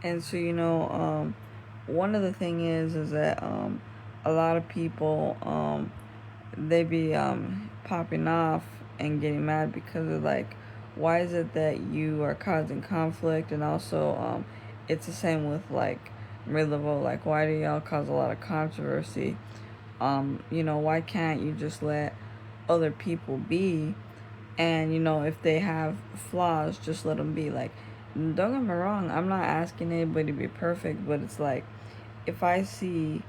And so, one of the thing is that a lot of people they be popping off and getting mad because of like, why is it that you are causing conflict? And also it's the same with like Miller, like, why do y'all cause a lot of controversy? Why can't you just let other people be? And if they have flaws, just let them be. Like, don't get me wrong, I'm not asking anybody to be perfect, but it's like, if I see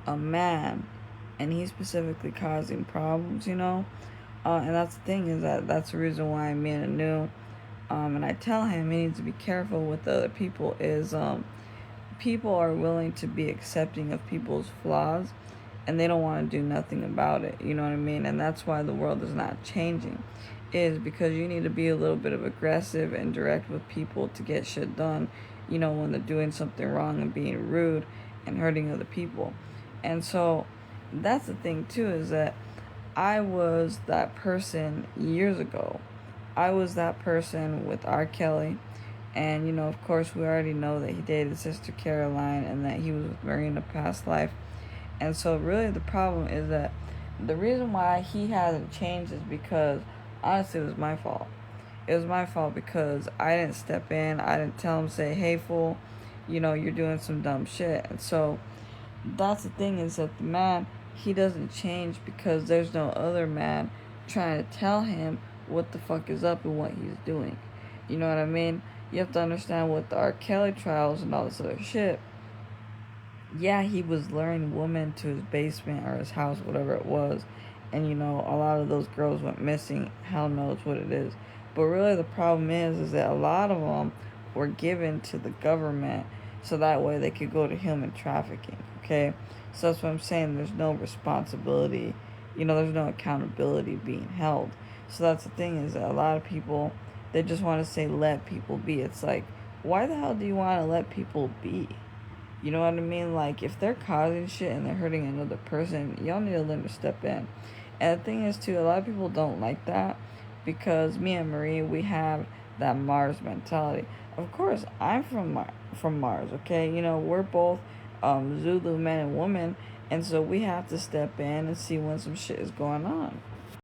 a man and he's specifically causing problems, and that's the thing, is that that's the reason why I'm in a new, and I tell him he needs to be careful with other people, is people are willing to be accepting of people's flaws, and they don't want to do nothing about it. You know what I mean? And that's why the world is not changing, is because you need to be a little bit of aggressive and direct with people to get shit done, when they're doing something wrong and being rude and hurting other people. And so that's the thing too, is that I was that person years ago. I was that person with R. Kelly. And, of course, we already know that he dated Sister Caroline and that he was with Marie in a past life. And so, really, the problem is that the reason why he hasn't changed is because, honestly, it was my fault. It was my fault because I didn't step in. I didn't tell him, say, hey, fool, you're doing some dumb shit. And so, that's the thing, is that the man, he doesn't change because there's no other man trying to tell him what the fuck is up and what he's doing. You know what I mean? You have to understand, with the R. Kelly trials and all this other shit, yeah, he was luring women to his basement or his house, whatever it was. And, a lot of those girls went missing. Hell knows what it is. But really, the problem is that a lot of them were given to the government so that way they could go to human trafficking, okay? So that's what I'm saying. There's no responsibility, there's no accountability being held. So that's the thing, is that a lot of people, they just want to say, let people be. It's like, why the hell do you want to let people be? You know what I mean? Like, if they're causing shit and they're hurting another person, y'all need to learn to step in. And the thing is, too, a lot of people don't like that because me and Marie, we have that Mars mentality. Of course, I'm from Mars, okay? We're both Zulu men and women, and so we have to step in and see when some shit is going on.